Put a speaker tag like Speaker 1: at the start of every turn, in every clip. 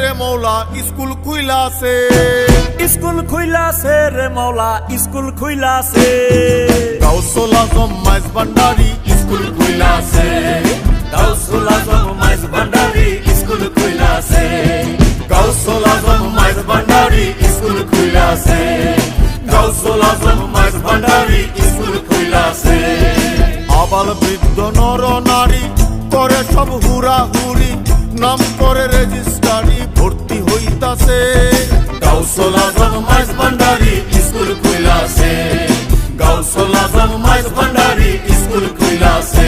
Speaker 1: রে মৌলা school খুইলাছে,
Speaker 2: school খুইলাছে রে মৌলা স্কুল খুইলাছে।
Speaker 1: গাউসুল আজম মাইজ ভান্ডারি স্কুল খুইলাছে,
Speaker 2: গাউসুল আজম মাইজ ভান্ডারি স্কুল খুইলাছে।
Speaker 1: গাউসুল আজম মাইজ ভান্ডারি স্কুল খুইলাছে, গাউসুল আজম মাইজ ভান্ডারি স্কুল খুইলাছে। আবাল বৃদ্ধ নর নারী করে সব হুড়াহুড়ি, নাম করে রেজিস্ট্রারি ভর্তি হইতাছে। গাউসুল আজম মাইজ ভান্ডারি স্কুল খুইলাছে, গাউসুল আজম মাইজ ভান্ডারি স্কুল খুইলাছে।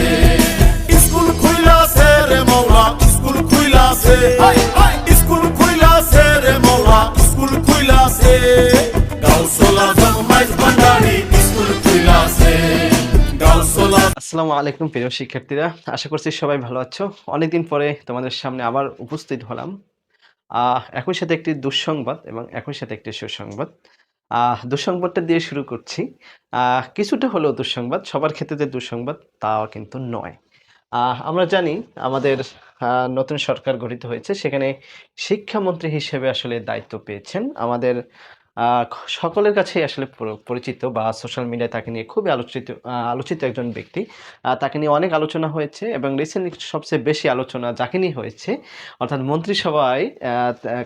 Speaker 1: স্কুল খুইলাছে রে মৌলা স্কুল খুইলাছে, স্কুল খুইলাছে রে মৌলা স্কুল খুইলাছে। গাউসুল আজম মাইজ ভান্ডারি স্কুল খুইলাছে, গাউসুল আজম।
Speaker 3: আসসালামু আলাইকুম প্রিয় শিক্ষার্থীরা, আশা করছি সবাই ভালো আছো। অনেকদিন পরে তোমাদের সামনে আবার উপস্থিত হলাম, একই সাথে একটি দুঃসংবাদ এবং একই সাথে একটি সুসংবাদ। দুঃসংবাদটা দিয়ে শুরু করছি। কিছুটা হলেও দুঃসংবাদ, সবার ক্ষেত্রে যে দুঃসংবাদ তাও কিন্তু নয়। আমরা জানি আমাদের নতুন সরকার গঠিত হয়েছে, সেখানে শিক্ষামন্ত্রী হিসেবে আসলে দায়িত্ব পেয়েছেন আমাদের সকলের কাছেই আসলে পরিচিত বা সোশ্যাল মিডিয়ায় তাকে নিয়ে খুবই আলোচিত একজন ব্যক্তি। তাকে নিয়ে অনেক আলোচনা হয়েছে এবং রিসেন্টলি সবচেয়ে বেশি আলোচনা যাকে নিয়ে হয়েছে, অর্থাৎ মন্ত্রিসভায়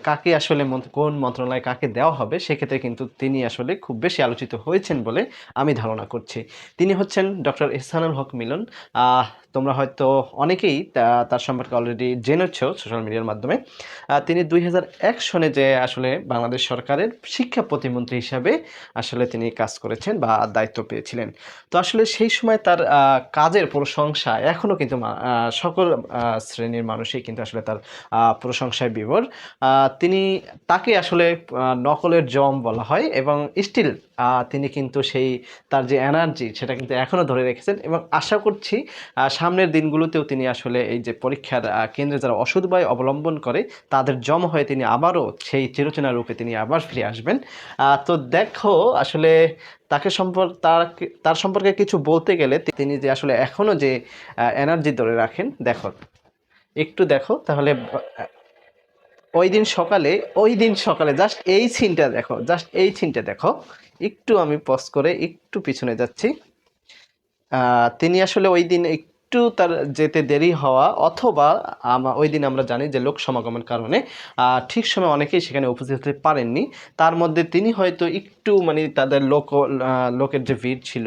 Speaker 3: কাকে আসলে কোন মন্ত্রণালয় কাকে দেওয়া হবে, সেক্ষেত্রে কিন্তু তিনি আসলে খুব বেশি আলোচিত হয়েছেন বলে আমি ধারণা করছি। তিনি হচ্ছেন ডক্টর ইহসানুল হক মিলন। তোমরা হয়তো অনেকেই তার সম্পর্কে অলরেডি জেনেছ সোশ্যাল মিডিয়ার মাধ্যমে। তিনি 2001 সনে যে আসলে বাংলাদেশ সরকারের শিক্ষা প্রতিমন্ত্রী হিসাবে আসলে তিনি কাজ করেছেন বা দায়িত্ব পেয়েছিলেন। তো আসলে সেই সময় তার কাজের প্রশংসা এখনও কিন্তু সকল শ্রেণীর মানুষই কিন্তু আসলে তার প্রশংসায় বিভোর। তাকে আসলে নকলের জম বলা হয় এবং স্টিল তিনি কিন্তু তার যে এনার্জি সেটা কিন্তু এখনও ধরে রেখেছেন এবং আশা করছি সামনের দিনগুলোতেও তিনি আসলে এই যে পরীক্ষার কেন্দ্রে যারা অসৎ উপায় অবলম্বন করে তাদের জম হয়ে তিনি আবারও সেই চিরচেনা রূপে তিনি আবার ফিরে আসবেন। তো দেখো আসলে তার সম্পর্কে কিছু বলতে গেলে তিনি যে আসলে এখনও যে এনার্জি ধরে রাখেন, একটু দেখো তাহলে। ওই দিন সকালে জাস্ট এই সিনটা দেখো। একটু আমি পজ করে একটু পিছনে যাচ্ছি। তিনি আসলে ওই দিন একটু তার যেতে দেরি হওয়া, অথবা ওই দিন আমরা জানি যে লোক সমাগমের কারণে ঠিক সময় অনেকেই সেখানে উপস্থিত হতে পারেননি। তার মধ্যে তিনি হয়তো একটু তাদের লোকের যে ভিড় ছিল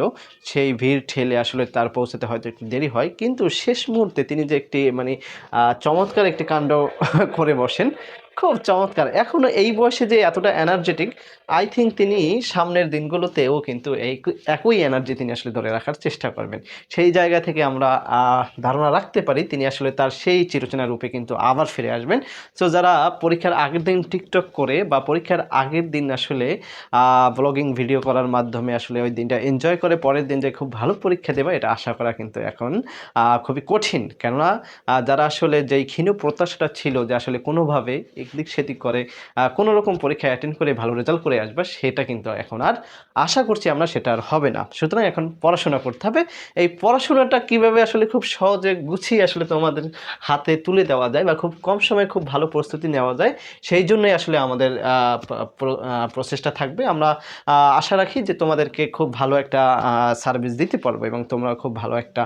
Speaker 3: সেই ভিড় ঠেলে আসলে তার পৌঁছাতে হয়তো একটু দেরি হয়, কিন্তু শেষ মুহূর্তে তিনি যে একটি চমৎকার একটি কাণ্ড করে বসেন, খুব চমৎকার। এখনও এই বয়সে যে এতটা এনার্জেটিক, আই থিঙ্ক তিনি সামনের দিনগুলোতেও কিন্তু একই এনার্জি তিনি আসলে ধরে রাখার চেষ্টা করবেন। সেই জায়গা থেকে আমরা ধারণা রাখতে পারি তিনি আসলে তার সেই চিরচেনা রূপে কিন্তু আবার ফিরে আসবেন। সো যারা পরীক্ষার আগের দিন টিকটক করে বা পরীক্ষার আগের দিন আসলে ব্লগিং ভিডিও করার মাধ্যমে আসলে ওই দিনটা এনজয় করে পরের দিন যে খুব ভালো পরীক্ষা দেবে, এটা আশা করা কিন্তু এখন খুবই কঠিন। কেননা যারা আসলে যেই ক্ষীণ প্রত্যাশাটা ছিল যে আসলে কোনোভাবে একদিক সেদিক করে কোনো রকম পরীক্ষা অ্যাটেন্ড করে ভালো রেজাল্ট করে আসবে, সেটা কিন্তু এখন আর আশা করছি আমরা সেটা আর হবে না। সুতরাং এখন পড়াশোনা করতে হবে। এই পড়াশোনাটা কিভাবে আসলে খুব সহজে গুছিয়ে আসলে তোমাদের হাতে তুলে দেওয়া যায় বা খুব কম সময়ে খুব ভালো প্রস্তুতি নেওয়া যায়, সেই জন্যই আসলে আমাদের প্রচেষ্টা থাকবে। আমরা আশা রাখি যে তোমাদেরকে খুব ভালো একটা সার্ভিস দিতে পারবো এবং তোমরা খুব ভালো একটা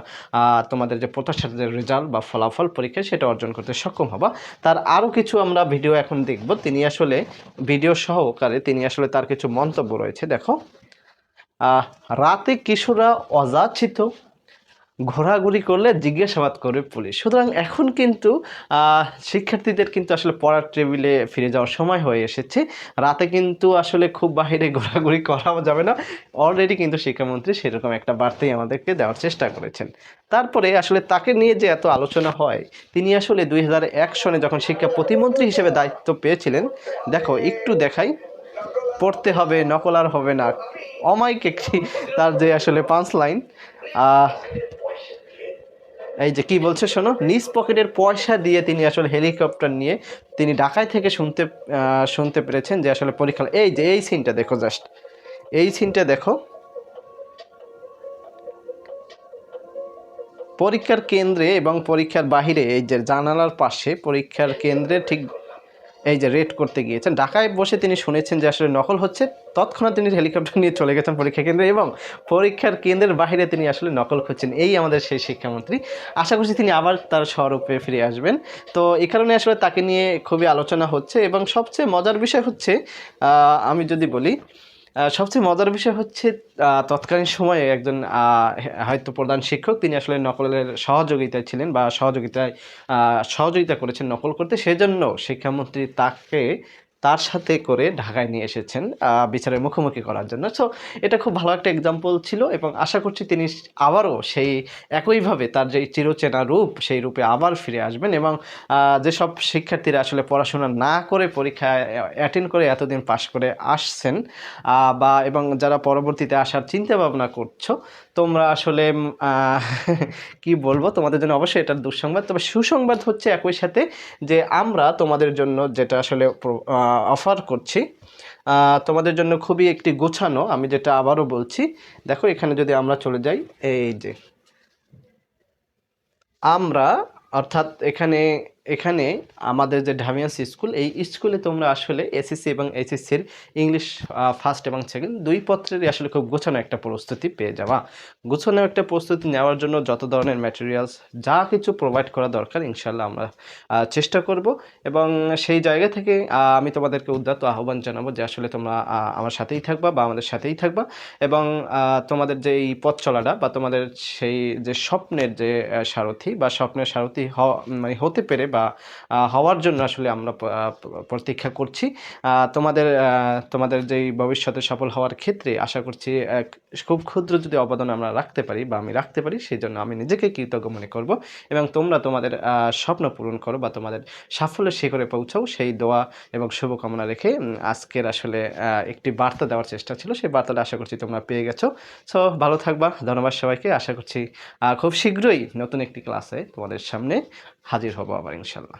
Speaker 3: তোমাদের যে প্রত্যাশিত যে রেজাল্ট বা ফলাফল পরীক্ষায় সেটা অর্জন করতে সক্ষম হবা। তার আরও কিছু আমরা ভিডিও এখন দেখব। তিনি আসলে ভিডিও সহকারে তার কিছু মন্তব্য রয়েছে। দেখো, রাতে কিশোররা অযাচিত ঘোরাঘুরি করলে জিজ্ঞাসাবাদ করবে পুলিশ। সুতরাং এখন কিন্তু শিক্ষার্থীদের কিন্তু আসলে পড়ার টেবিলে ফিরে যাওয়ার সময় হয়ে এসেছে। রাতে কিন্তু আসলে খুব বাইরে ঘোরাঘুরি করাও যাবে না। অলরেডি কিন্তু শিক্ষামন্ত্রী সেরকম একটা বার্তাই আমাদেরকে দেওয়ার চেষ্টা করেছেন। তারপরে আসলে তাকে নিয়ে যে এত আলোচনা হয়, তিনি আসলে 2001 সনে যখন শিক্ষা প্রতিমন্ত্রী হিসেবে দায়িত্ব পেয়েছিলেন, দেখো একটু দেখাই, পড়তে হবে, নকল আর হবে না, অমায়িক একটি তার যে আসলে পাঁচ লাইন। এই যে কি বলছে শোনো, নিজ পকেটের পয়সা দিয়ে তিনি আসলে হেলিকপ্টার নিয়ে তিনি ঢাকায় থেকে শুনতে পেরেছেন যে আসলে পরীক্ষা। এই যে এই সিনটা দেখো, জাস্ট এই সিনটা দেখো। পরীক্ষার কেন্দ্রে এবং পরীক্ষার বাহিরে এই যে জানালার পাশে পরীক্ষার কেন্দ্রে ঠিক এই যে রেড করতে গিয়েছেন, ঢাকায় বসে তিনি শুনেছেন যে আসলে নকল হচ্ছে, তৎক্ষণাৎ তিনি হেলিকপ্টার নিয়ে চলে গেছেন পরীক্ষা কেন্দ্রে এবং পরীক্ষার কেন্দ্রের বাইরে তিনি আসলে নকল খুঁজছেন। এই আমাদের সেই শিক্ষামন্ত্রী। আশা করছি তিনি আবার তার স্বরূপে ফিরে আসবেন। তো এই কারণে আসলে তাকে নিয়ে খুবই আলোচনা হচ্ছে এবং সবচেয়ে মজার বিষয় হচ্ছে, আমি যদি বলি, সবচেয়ে মজার বিষয় হচ্ছে তৎকালীন সময়ে একজন হয়তো প্রধান শিক্ষক, তিনি আসলে নকলের সহযোগিতায় ছিলেন বা সহযোগিতা করেছেন নকল করতে। সেজন্য শিক্ষামন্ত্রী তার সাথে করে ঢাকায় নিয়ে এসেছেন বিচারের মুখোমুখি করার জন্য। সো এটা খুব ভালো একটা এক্সাম্পল ছিল এবং আশা করছি তিনি আবারও সেই একইভাবে তার যে চিরচেনা রূপ, সেই রূপে আবার ফিরে আসবেন এবং যেসব শিক্ষার্থীরা আসলে পড়াশোনা না করে পরীক্ষায় অ্যাটেন্ড করে এতদিন পাশ করে আসছেন এবং যারা পরবর্তীতে আসার চিন্তা ভাবনা করছো, তোমরা আসলে কি বলবো, তোমাদের জন্য অবশ্যই এটার দুঃসংবাদ। তবে সুসংবাদ হচ্ছে একই সাথে যে আমরা তোমাদের জন্য যেটা আসলে অফার করছি, তোমাদের জন্য খুবই একটি গোছানো, আমি যেটা আবারও বলছি, দেখো এখানে যদি আমরা চলে যাই, এই যে আমরা অর্থাৎ এখানে এখানে আমাদের যে ঢামিয়ান্স স্কুল, এই স্কুলে তোমরা আসলে এসএসসি এবং এইচএসসির ইংলিশ ফার্স্ট এবং সেকেন্ড দুই পত্রেরই আসলে খুব গোছানো একটা প্রস্তুতি পেয়ে যাওয়া। গোছানো একটা প্রস্তুতি নেওয়ার জন্য যত ধরনের ম্যাটেরিয়ালস যা কিছু প্রোভাইড করা দরকার ইনশাল্লাহ আমরা চেষ্টা করব এবং সেই জায়গা থেকে আমি তোমাদেরকে উদাত্ত আহ্বান জানাবো যে আসলে তোমরা আমার সাথেই থাকবা বা আমাদের সাথেই থাকবা এবং তোমাদের যে এই পথ চলাটা বা তোমাদের সেই যে স্বপ্নের যে সারথি বা স্বপ্নের সারথি মানে হতে পেরে বা হওয়ার জন্য আসলে আমরা প্রতীক্ষা করছি। তোমাদের যেই ভবিষ্যতে সফল হওয়ার ক্ষেত্রে আশা করছি খুব ক্ষুদ্র যদি অবদান আমরা রাখতে পারি বা আমি রাখতে পারি, সেই জন্য আমি নিজেকে কৃতজ্ঞ মনে করব এবং তোমরা তোমাদের স্বপ্ন পূরণ করো বা তোমাদের সাফল্যের শিখরে পৌঁছাও, সেই দোয়া এবং শুভকামনা রেখে আজকের আসলে একটি বার্তা দেওয়ার চেষ্টা ছিল। সেই বার্তাটা আশা করছি তোমরা পেয়ে গেছো। সো ভালো থাকবা, ধন্যবাদ সবাইকে। আশা করছি খুব শীঘ্রই নতুন একটি ক্লাসে তোমাদের সামনে হাজির হব আবার ইনশাল্লাহ।